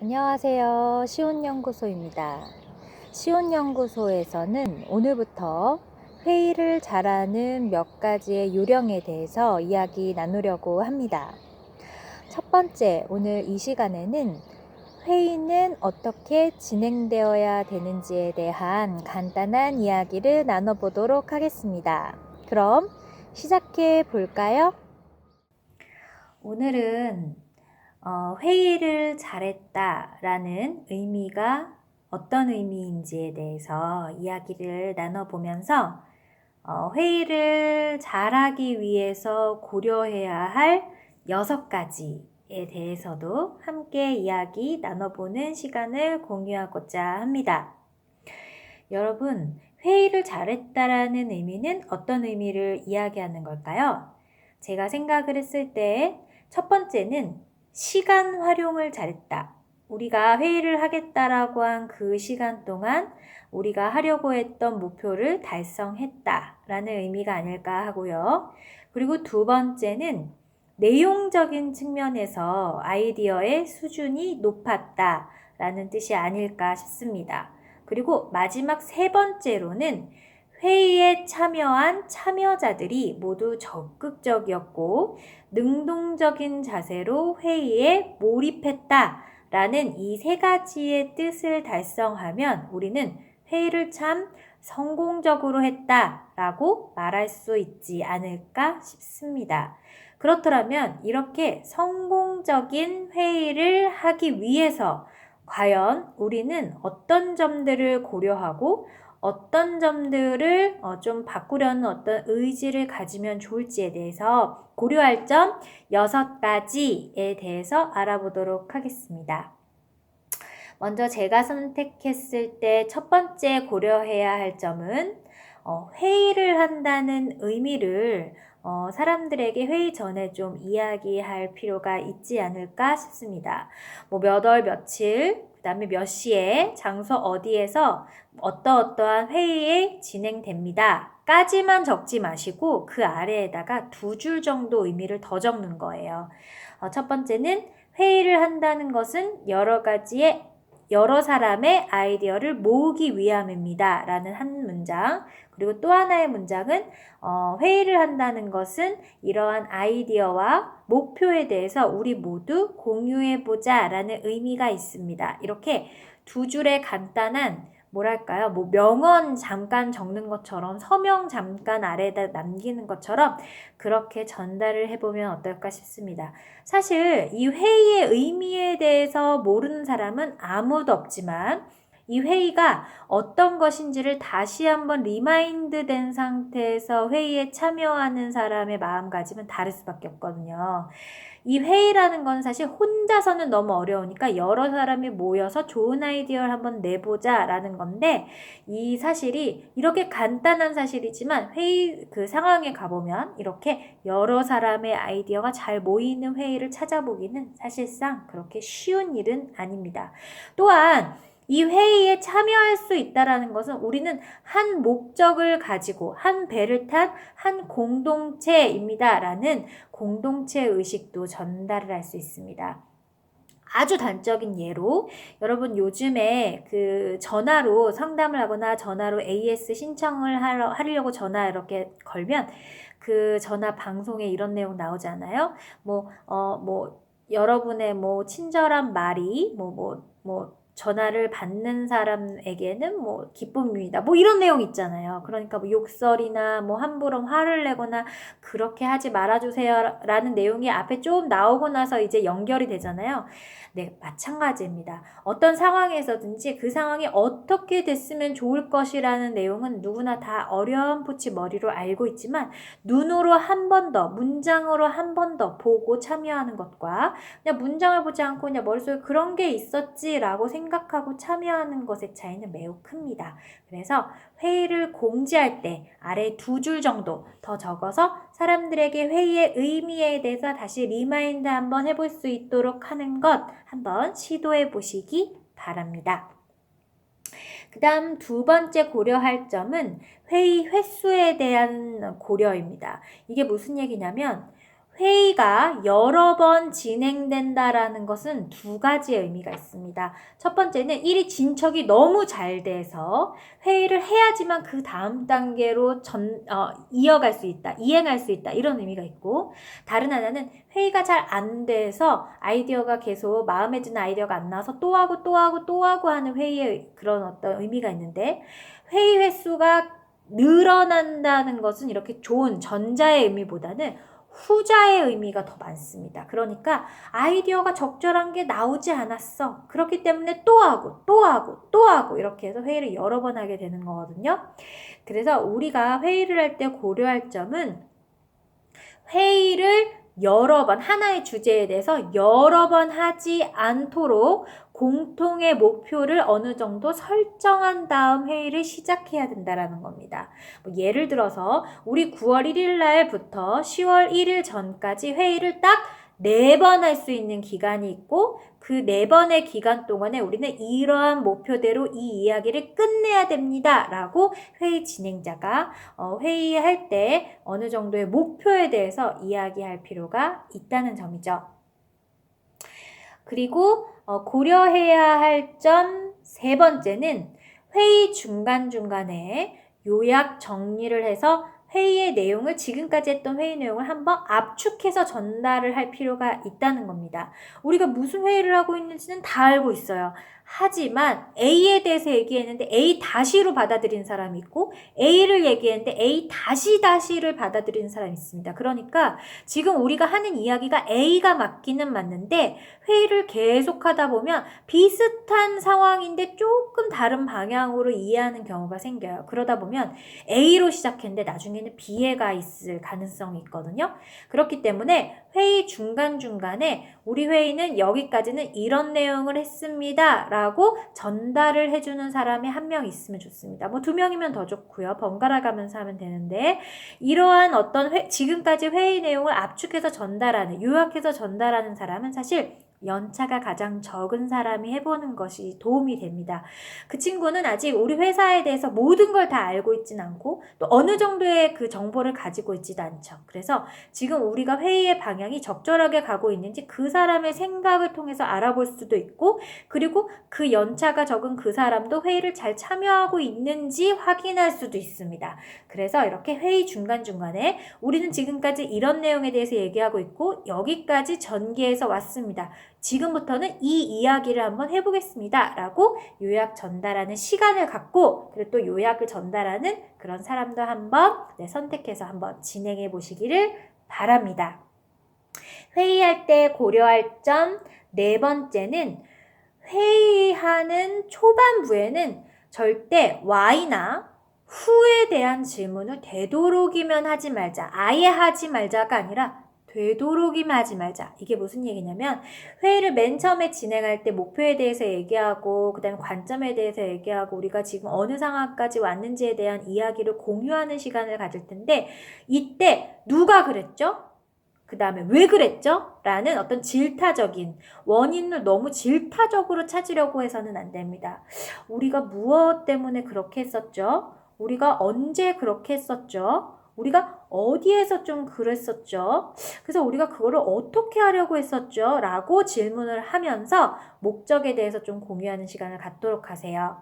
안녕하세요. 시온연구소입니다. 시온연구소에서는 오늘부터 회의를 잘하는 몇 가지의 요령에 대해서 이야기 나누려고 합니다. 첫 번째, 오늘 이 시간에는 회의는 어떻게 진행되어야 되는지에 대한 간단한 이야기를 나눠보도록 하겠습니다. 그럼 시작해 볼까요? 오늘은 회의를 잘했다라는 의미가 어떤 의미인지에 대해서 이야기를 나눠보면서 회의를 잘하기 위해서 고려해야 할 6가지에 대해서도 함께 이야기 나눠보는 시간을 공유하고자 합니다. 여러분, 회의를 잘했다라는 의미는 어떤 의미를 이야기하는 걸까요? 제가 생각을 했을 때 첫 번째는 시간 활용을 잘했다. 우리가 회의를 하겠다라고 한 그 시간 동안 우리가 하려고 했던 목표를 달성했다라는 의미가 아닐까 하고요. 그리고 두 번째는 내용적인 측면에서 아이디어의 수준이 높았다라는 뜻이 아닐까 싶습니다. 그리고 마지막 세 번째로는 회의에 참여한 참여자들이 모두 적극적이었고 능동적인 자세로 회의에 몰입했다라는 이 세 가지의 뜻을 달성하면 우리는 회의를 참 성공적으로 했다라고 말할 수 있지 않을까 싶습니다. 그렇더라면 이렇게 성공적인 회의를 하기 위해서 과연 우리는 어떤 점들을 고려하고 어떤 점들을 좀 바꾸려는 어떤 의지를 가지면 좋을지에 대해서 고려할 점 6가지에 대해서 알아보도록 하겠습니다. 먼저 제가 선택했을 때 첫 번째 고려해야 할 점은 회의를 한다는 의미를 사람들에게 회의 전에 좀 이야기할 필요가 있지 않을까 싶습니다. 몇 월 며칠, 그 다음에 몇 시에, 장소 어디에서 어떠어떠한 회의에 진행됩니다. 까지만 적지 마시고 그 아래에다가 2줄 정도 의미를 더 적는 거예요. 첫 번째는 회의를 한다는 것은 여러 사람의 아이디어를 모으기 위함입니다. 라는 한 문장. 그리고 또 하나의 문장은 회의를 한다는 것은 이러한 아이디어와 목표에 대해서 우리 모두 공유해보자 라는 의미가 있습니다. 이렇게 2줄의 간단한 뭐랄까요? 명언 잠깐 적는 것처럼 서명 잠깐 아래에다 남기는 것처럼 그렇게 전달을 해보면 어떨까 싶습니다. 사실 이 회의의 의미에 대해서 모르는 사람은 아무도 없지만 이 회의가 어떤 것인지를 다시 한번 리마인드 된 상태에서 회의에 참여하는 사람의 마음가짐은 다를 수밖에 없거든요. 이 회의라는 건 사실 혼자서는 너무 어려우니까 여러 사람이 모여서 좋은 아이디어를 한번 내보자 라는 건데 이 사실이 이렇게 간단한 사실이지만 회의 그 상황에 가보면 이렇게 여러 사람의 아이디어가 잘 모이는 회의를 찾아보기는 사실상 그렇게 쉬운 일은 아닙니다. 또한 이 회의에 참여할 수 있다는 것은 우리는 한 목적을 가지고 한 배를 탄 한 공동체입니다. 라는 공동체 의식도 전달을 할 수 있습니다. 아주 단적인 예로 여러분 요즘에 그 전화로 상담을 하거나 전화로 AS 신청을 하려고 전화 이렇게 걸면 그 전화 방송에 이런 내용 나오잖아요. 여러분의 친절한 말이 전화를 받는 사람에게는 기쁨입니다. 이런 내용 있잖아요. 그러니까 욕설이나 함부로 화를 내거나 그렇게 하지 말아주세요 라는 내용이 앞에 좀 나오고 나서 이제 연결이 되잖아요. 네, 마찬가지입니다. 어떤 상황에서든지 그 상황이 어떻게 됐으면 좋을 것이라는 내용은 누구나 다 어렴풋이 머리로 알고 있지만 눈으로 한 번 더, 문장으로 한 번 더 보고 참여하는 것과 그냥 문장을 보지 않고 그냥 머릿속에 그런 게 있었지라고 생각하고 참여하는 것의 차이는 매우 큽니다. 그래서 회의를 공지할 때 아래 2줄 정도 더 적어서 사람들에게 회의의 의미에 대해서 다시 리마인드 한번 해볼 수 있도록 하는 것 한번 시도해 보시기 바랍니다. 그 다음 2번째 고려할 점은 회의 횟수에 대한 고려입니다. 이게 무슨 얘기냐면 회의가 여러 번 진행된다라는 것은 두 가지의 의미가 있습니다. 첫 번째는 일이 진척이 너무 잘 돼서 회의를 해야지만 그 다음 단계로 이어갈 수 있다, 이행할 수 있다, 이런 의미가 있고, 다른 하나는 회의가 잘 안 돼서 아이디어가 계속 마음에 드는 아이디어가 안 나와서 또 하고 또 하고 또 하고 하는 회의의 그런 어떤 의미가 있는데, 회의 횟수가 늘어난다는 것은 이렇게 좋은 전자의 의미보다는 후자의 의미가 더 많습니다. 그러니까 아이디어가 적절한 게 나오지 않았어. 그렇기 때문에 또 하고 또 하고 또 하고 이렇게 해서 회의를 여러 번 하게 되는 거거든요. 그래서 우리가 회의를 할 때 고려할 점은 회의를 여러 번, 하나의 주제에 대해서 여러 번 하지 않도록 공통의 목표를 어느 정도 설정한 다음 회의를 시작해야 된다는 겁니다. 예를 들어서 우리 9월 1일 날부터 10월 1일 전까지 회의를 딱 4번 할 수 있는 기간이 있고, 그 4번의 기간 동안에 우리는 이러한 목표대로 이 이야기를 끝내야 됩니다 라고 회의 진행자가 회의할 때 어느 정도의 목표에 대해서 이야기할 필요가 있다는 점이죠. 그리고 고려해야 할 점 세 번째는 회의 중간중간에 요약 정리를 해서 회의의 내용을, 지금까지 했던 회의 내용을 한번 압축해서 전달을 할 필요가 있다는 겁니다. 우리가 무슨 회의를 하고 있는지는 다 알고 있어요. 하지만 A에 대해서 얘기했는데 A 다시로 받아들인 사람이 있고, A를 얘기했는데 A 다시를 받아들이는 사람이 있습니다. 그러니까 지금 우리가 하는 이야기가 A가 맞기는 맞는데, 회의를 계속하다 보면 비슷한 상황인데 조금 다른 방향으로 이해하는 경우가 생겨요. 그러다 보면 A로 시작했는데 나중에는 B에 가 있을 가능성이 있거든요. 그렇기 때문에 회의 중간중간에 우리 회의는 여기까지는 이런 내용을 했습니다 라고 전달을 해주는 사람이 한 명 있으면 좋습니다. 2명이면 더 좋고요. 번갈아 가면서 하면 되는데, 이러한 어떤 지금까지 회의 내용을 압축해서 전달하는, 요약해서 전달하는 사람은 사실 연차가 가장 적은 사람이 해보는 것이 도움이 됩니다. 그 친구는 아직 우리 회사에 대해서 모든 걸 다 알고 있진 않고 또 어느 정도의 그 정보를 가지고 있지도 않죠. 그래서 지금 우리가 회의의 방향이 적절하게 가고 있는지 그 사람의 생각을 통해서 알아볼 수도 있고, 그리고 그 연차가 적은 그 사람도 회의를 잘 참여하고 있는지 확인할 수도 있습니다. 그래서 이렇게 회의 중간중간에 우리는 지금까지 이런 내용에 대해서 얘기하고 있고 여기까지 전개해서 왔습니다. 지금부터는 이 이야기를 한번 해보겠습니다 라고 요약 전달하는 시간을 갖고, 그리고 또 요약을 전달하는 그런 사람도 한번 선택해서 한번 진행해 보시기를 바랍니다. 회의할 때 고려할 점 네 번째는, 회의하는 초반부에는 절대 Y나 후에 대한 질문을 되도록이면 하지 말자, 아예 하지 말자가 아니라 되도록이면 하지 말자. 이게 무슨 얘기냐면, 회의를 맨 처음에 진행할 때 목표에 대해서 얘기하고 그 다음에 관점에 대해서 얘기하고 우리가 지금 어느 상황까지 왔는지에 대한 이야기를 공유하는 시간을 가질 텐데, 이때 누가 그랬죠? 그 다음에 왜 그랬죠? 라는 어떤 질타적인 원인을 너무 질타적으로 찾으려고 해서는 안 됩니다. 우리가 무엇 때문에 그렇게 했었죠? 우리가 언제 그렇게 했었죠? 우리가 어디에서 좀 그랬었죠? 그래서 우리가 그거를 어떻게 하려고 했었죠? 라고 질문을 하면서 목적에 대해서 좀 공유하는 시간을 갖도록 하세요.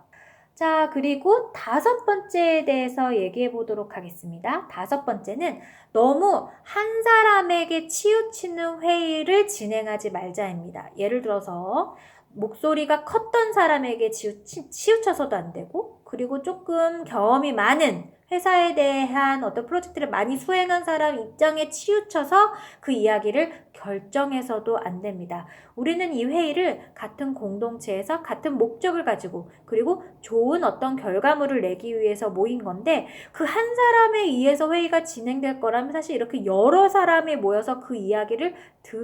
자, 그리고 5번째에 대해서 얘기해 보도록 하겠습니다. 5번째는 너무 한 사람에게 치우치는 회의를 진행하지 말자입니다. 예를 들어서 목소리가 컸던 사람에게 치우쳐서도 안 되고, 그리고 조금 경험이 많은 회사에 대한 어떤 프로젝트를 많이 수행한 사람 입장에 치우쳐서 그 이야기를 결정해서도 안 됩니다. 우리는 이 회의를 같은 공동체에서 같은 목적을 가지고 그리고 좋은 어떤 결과물을 내기 위해서 모인 건데, 그 한 사람에 의해서 회의가 진행될 거라면 사실 이렇게 여러 사람이 모여서 그 이야기를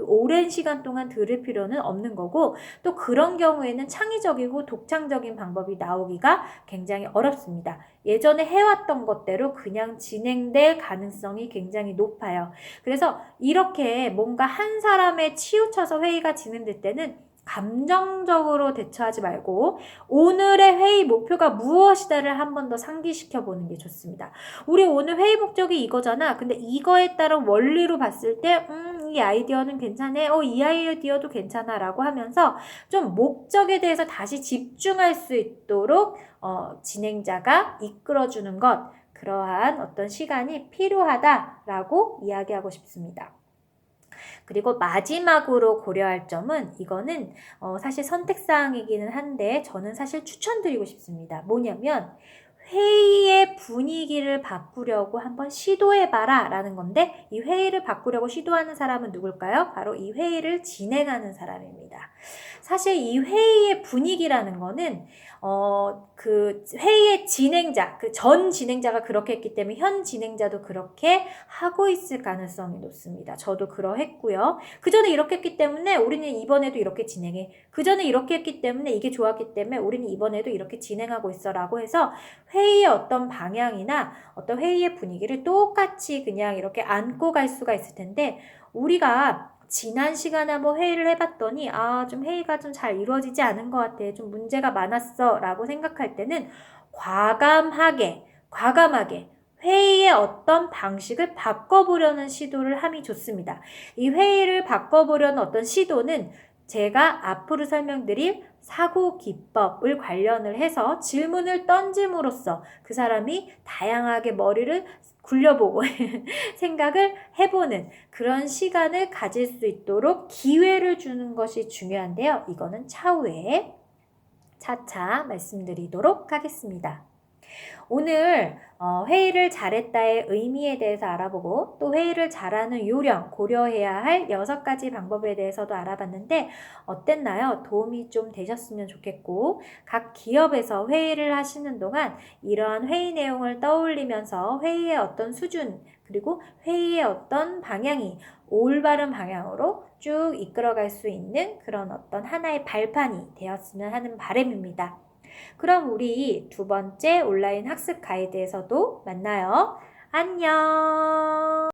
오랜 시간 동안 들을 필요는 없는 거고, 또 그런 경우에는 창의적이고 독창적인 방법이 나오기가 굉장히 어렵습니다. 예전에 해왔던 것대로 그냥 진행될 가능성이 굉장히 높아요. 그래서 이렇게 뭔가 한 사람에 치우쳐서 회의가 진행될 때는 감정적으로 대처하지 말고 오늘의 회의 목표가 무엇이다를 한 번 더 상기시켜 보는 게 좋습니다. 우리 오늘 회의 목적이 이거잖아. 근데 이거에 따른 원리로 봤을 때 이 아이디어는 괜찮네. 이 아이디어도 괜찮아 라고 하면서 좀 목적에 대해서 다시 집중할 수 있도록 진행자가 이끌어주는 것, 그러한 어떤 시간이 필요하다라고 이야기하고 싶습니다. 그리고 마지막으로 고려할 점은 이거는 사실 선택사항이기는 한데 저는 사실 추천드리고 싶습니다. 뭐냐면 회의의 분위기를 바꾸려고 한번 시도해봐라 라는 건데 이 회의를 바꾸려고 시도하는 사람은 누굴까요? 바로 이 회의를 진행하는 사람입니다. 사실 이 회의의 분위기라는 거는 그 회의의 진행자, 그 전 진행자가 그렇게 했기 때문에 현 진행자도 그렇게 하고 있을 가능성이 높습니다. 저도 그러했고요. 그 전에 이렇게 했기 때문에 우리는 이번에도 이렇게 진행해. 그 전에 이렇게 했기 때문에 이게 좋았기 때문에 우리는 이번에도 이렇게 진행하고 있어 라고 해서 회의의 어떤 방향이나 어떤 회의의 분위기를 똑같이 그냥 이렇게 안고 갈 수가 있을 텐데 우리가 지난 시간에 한번 회의를 해봤더니 좀 회의가 좀 잘 이루어지지 않은 것 같아. 좀 문제가 많았어 라고 생각할 때는 과감하게 회의의 어떤 방식을 바꿔보려는 시도를 함이 좋습니다. 이 회의를 바꿔보려는 어떤 시도는 제가 앞으로 설명드릴 사고 기법을 관련을 해서 질문을 던짐으로써 그 사람이 다양하게 머리를 굴려보고 생각을 해보는 그런 시간을 가질 수 있도록 기회를 주는 것이 중요한데요. 이거는 차후에 차차 말씀드리도록 하겠습니다. 오늘 회의를 잘했다의 의미에 대해서 알아보고 또 회의를 잘하는 요령, 고려해야 할 6가지 방법에 대해서도 알아봤는데 어땠나요? 도움이 좀 되셨으면 좋겠고 각 기업에서 회의를 하시는 동안 이러한 회의 내용을 떠올리면서 회의의 어떤 수준 그리고 회의의 어떤 방향이 올바른 방향으로 쭉 이끌어갈 수 있는 그런 어떤 하나의 발판이 되었으면 하는 바람입니다. 그럼 우리 2번째 온라인 학습 가이드에서도 만나요. 안녕!